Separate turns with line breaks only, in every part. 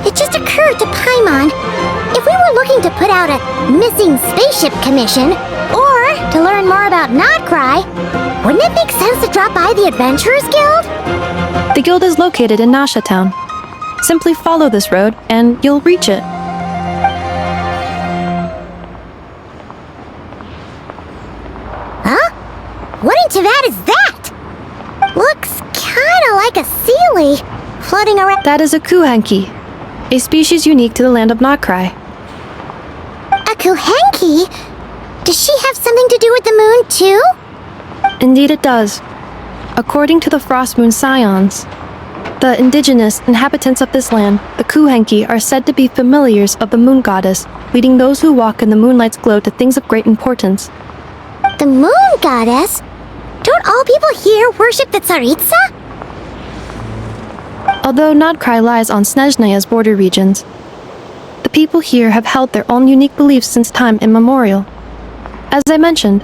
It just occurred to Paimon, if we were looking to put out a missing spaceship commission, or to learn more about Nod-Krai, wouldn't it make sense to drop by the Adventurers Guild?
The guild is located in Nasha Town. Simply follow this road and you'll reach it.
Huh? What in Teyvat is that? Looks kinda like a Sealy floating around.
That is a Kuhenki, a species unique to the land of Nod-Krai.
A Kuhenki? Does she have something to do with the moon, too?
Indeed it does. According to the Frost Moon Scions, the indigenous inhabitants of this land, the Kuhenki, are said to be familiars of the moon goddess, leading those who walk in the moonlight's glow to things of great importance.
The moon goddess? Don't all people here worship the Tsaritsa?
Although Nod-Krai lies on Snezhnaya's border regions, the people here have held their own unique beliefs since time immemorial. As I mentioned,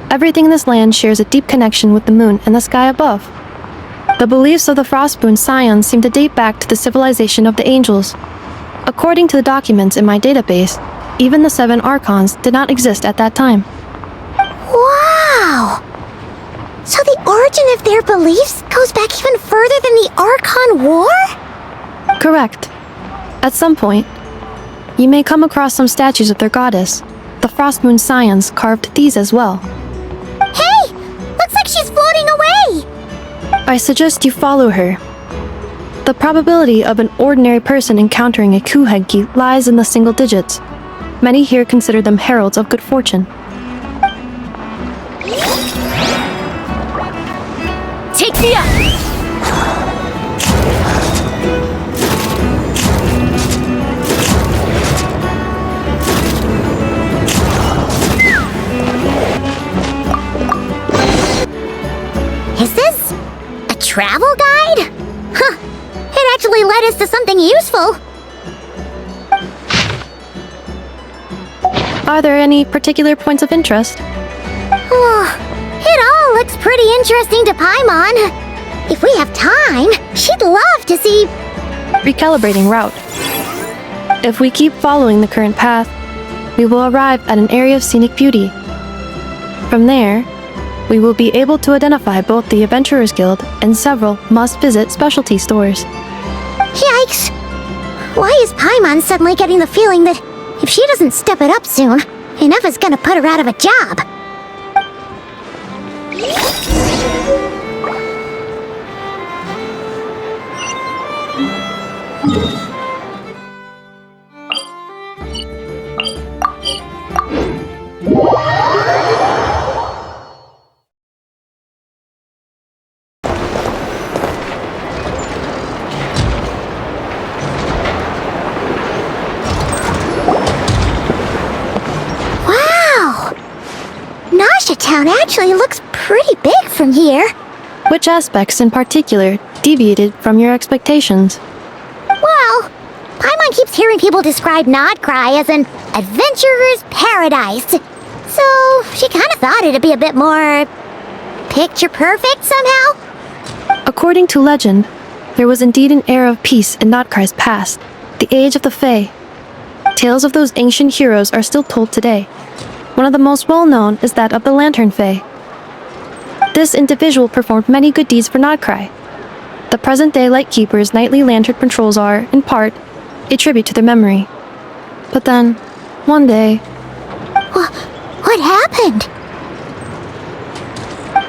everything in this land shares a deep connection with the moon and the sky above. The beliefs of the Frostmoon Scions seem to date back to the civilization of the angels. According to the documents in my database, even the 7 Archons did not exist at that time.
Wow! So the origin of their beliefs goes back even further than the Archon War?
Correct. At some point, you may come across some statues of their goddess. The Frostmoon Scions carved these as well.
Hey! Looks like she's floating away!
I suggest you follow her. The probability of an ordinary person encountering a Kuhenki lies in the single digits. Many here consider them heralds of good fortune.
Take me up! Is this a travel guide? Huh, it actually led us to something useful.
Are there any particular points of interest?
Oh, it all looks pretty interesting to Paimon. If we have time, she'd love to see...
Recalibrating route. If we keep following the current path, we will arrive at an area of scenic beauty. From there, we will be able to identify both the Adventurers Guild and several must-visit specialty stores.
Yikes! Why is Paimon suddenly getting the feeling that if she doesn't step it up soon, enough is gonna put her out of a job? Town actually looks pretty big from here.
Which aspects in particular deviated from your expectations?
Well, Paimon keeps hearing people describe Nod-Krai as an adventurer's paradise. So she kind of thought it'd be a bit more picture perfect somehow.
According to legend, there was indeed an era of peace in Nod-Krai's past, the age of the Fae. Tales of those ancient heroes are still told today. One of the most well-known is that of the Lantern Fae. This individual performed many good deeds for Nod-Krai. The present-day Lightkeeper's nightly lantern patrols are, in part, a tribute to their memory. But then, one day...
What happened?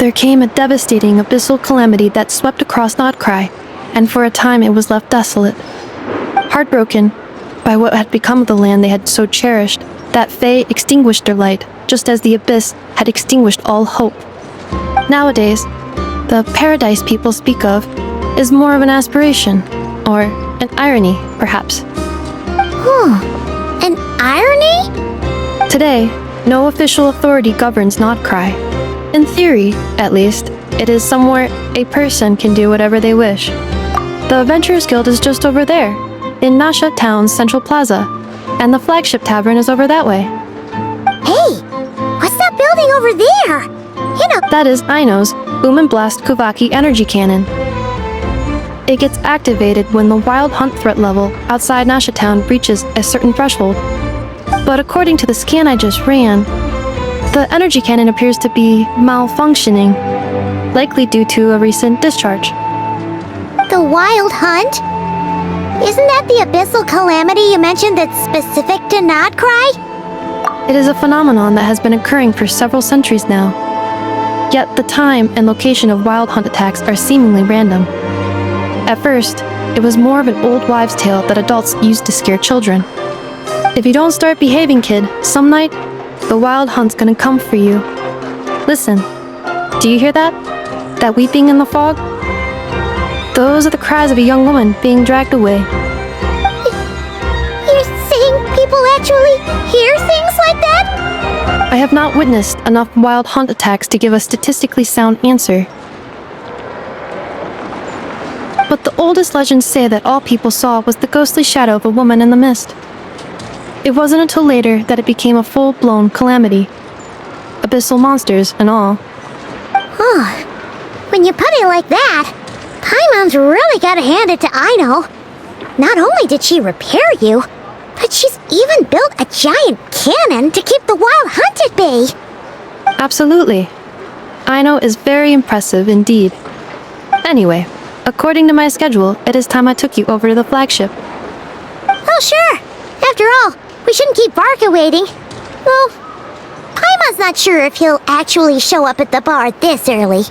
There came a devastating abyssal calamity that swept across Nod-Krai, and for a time it was left desolate. Heartbroken by what had become of the land they had so cherished, that Fae extinguished their light, just as the abyss had extinguished all hope. Nowadays, the paradise people speak of is more of an aspiration, or an irony, perhaps.
An irony?
Today, no official authority governs Nod-Krai. In theory, at least, it is somewhere a person can do whatever they wish. The Adventurers Guild is just over there, in Nasha Town's central plaza, and the flagship tavern is over that way.
Hey, what's that something over there. You know,
That is Aino's Boom and Blast Kuvaki energy cannon. It gets activated when the wild hunt threat level outside Nasha Town reaches a certain threshold. But according to the scan I just ran, the energy cannon appears to be malfunctioning, likely due to a recent discharge.
the wild hunt? Isn't that the abyssal calamity you mentioned that's specific to Nod-Krai?
It is a phenomenon that has been occurring for several centuries now. Yet the time and location of wild hunt attacks are seemingly random. At first, it was more of an old wives' tale that adults used to scare children. If you don't start behaving, kid, some night, the wild hunt's gonna come for you. Listen, do you hear that? That weeping in the fog? Those are the cries of a young woman being dragged away.
You're saying people actually hear things like that?
I have not witnessed enough wild hunt attacks to give a statistically sound answer. But the oldest legends say that all people saw was the ghostly shadow of a woman in the mist. It wasn't until later that it became a full-blown calamity. Abyssal monsters and all.
Oh, when you put it like that, Paimon's really gotta hand it to Aino. Not only did she repair you, but she's even built a giant cannon to keep the wild hunt at bay.
Absolutely. Aino is very impressive indeed. Anyway, according to my schedule, it is time I took you over to the flagship.
Oh, sure. After all, we shouldn't keep Varka waiting. Well, Paimon's not sure if he'll actually show up at the bar this early.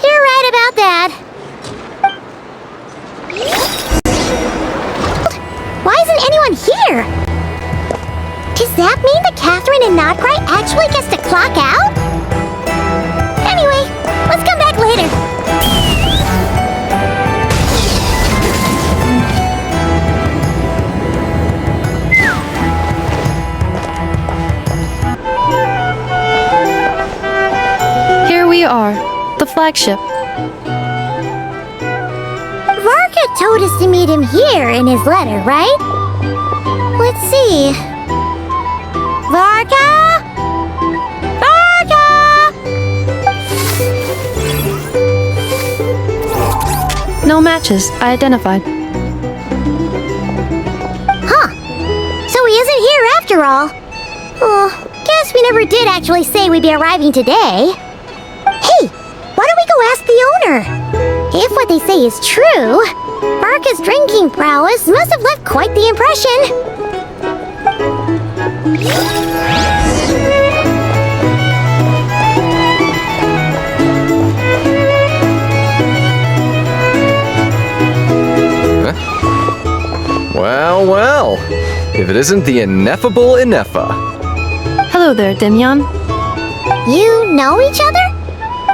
You're right about that. Why isn't anyone here? Does that mean that Catherine and Nod-Krai actually gets to clock out? Anyway, let's come back later.
Here we are, the flagship.
Varka told us to meet him here in his letter, right? Let's see. Varka? Varka!
No matches, I identified.
Huh. So he isn't here after all. Oh, guess we never did actually say we'd be arriving today. Hey, why don't we go ask the owner? If what they say is true, Varka's drinking prowess must have left quite the impression.
Well, well. If it isn't the ineffable Inefa.
Hello there, Demyon.
You know each other?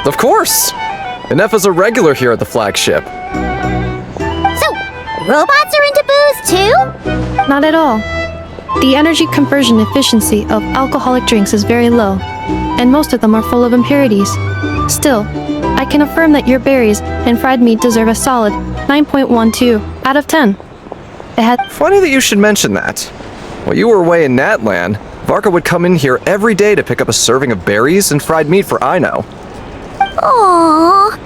Of course! Inefa's a regular here at the flagship.
So, robots are into booze too?
Not at all. The energy conversion efficiency of alcoholic drinks is very low, and most of them are full of impurities. Still, I can affirm that your berries and fried meat deserve a solid 9.12 out of 10. It had
Funny that you should mention that. While you were away in Natland, Varka would come in here every day to pick up a serving of berries and fried meat for Aino.
Aww.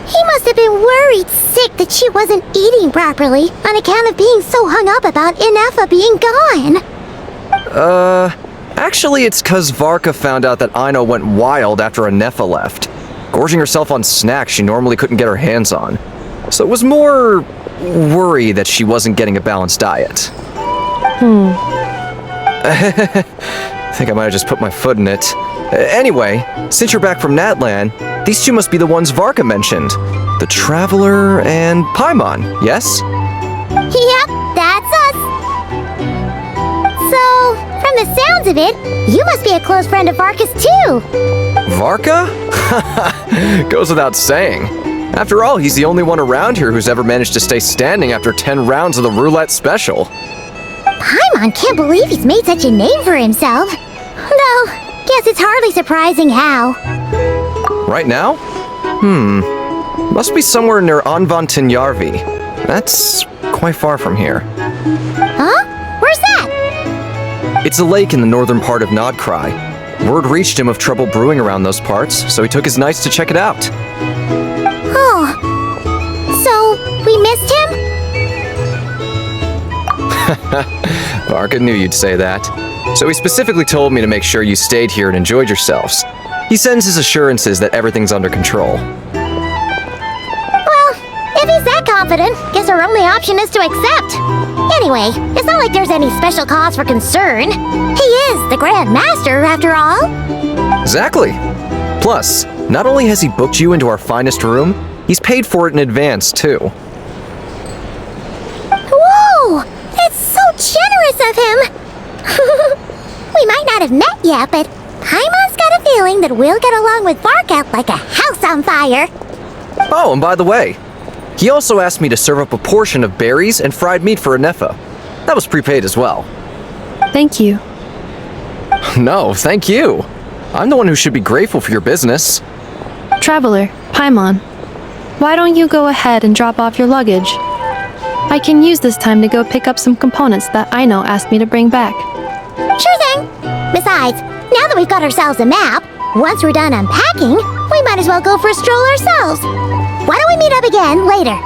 He must have been worried sick that she wasn't eating properly on account of being so hung up about Inefa being gone.
Actually it's 'cause Varka found out that Aino went wild after Inefa left, gorging herself on snacks she normally couldn't get her hands on. So it was more worry that she wasn't getting a balanced diet. I think I might have just put my foot in it. Anyway, since you're back from Natland, these two must be the ones Varka mentioned. The Traveler and Paimon, yes?
Yep, that's us. So, from the sounds of it, you must be a close friend of Varka's too.
Varka? Goes without saying. After all, he's the only one around here who's ever managed to stay standing after 10 rounds of the roulette special.
Paimon can't believe he's made such a name for himself. Though, guess it's hardly surprising how.
Right now? Must be somewhere near Anvantinyarvi. That's quite far from here.
Huh? Where's that?
It's a lake in the northern part of Nod-Krai. Word reached him of trouble brewing around those parts, so he took his knights to check it out.
Oh. So, we missed him?
Varka knew you'd say that. So he specifically told me to make sure you stayed here and enjoyed yourselves. He sends his assurances that everything's under control.
Well, if he's that confident, guess our only option is to accept. Anyway, it's not like there's any special cause for concern. He is the Grand Master, after all.
Exactly. Plus, not only has he booked you into our finest room, he's paid for it in advance, too.
Whoa! It's so generous of him! We might not have met yet, but Paimon's got a feeling that we'll get along with Varka like a house on fire.
Oh, and by the way, he also asked me to serve up a portion of berries and fried meat for Anefa. That was prepaid as well.
Thank you.
No, thank you. I'm the one who should be grateful for your business.
Traveler, Paimon, why don't you go ahead and drop off your luggage? I can use this time to go pick up some components that Aino asked me to bring back.
Sure thing. Besides, now that we've got ourselves a map, once we're done unpacking, we might as well go for a stroll ourselves. Why don't we meet up again later?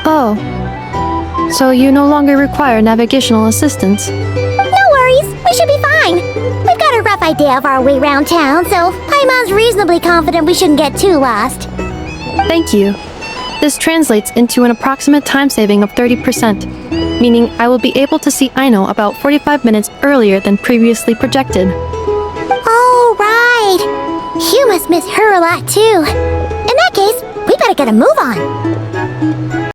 Oh. So you no longer require navigational assistance?
No worries, we should be fine. We've got a rough idea of our way around town, so Paimon's reasonably confident we shouldn't get too lost.
Thank you. This translates into an approximate time saving of 30%, meaning I will be able to see Aino about 45 minutes earlier than previously projected.
Oh, right. You must miss her a lot, too. In that case, we better get a move on.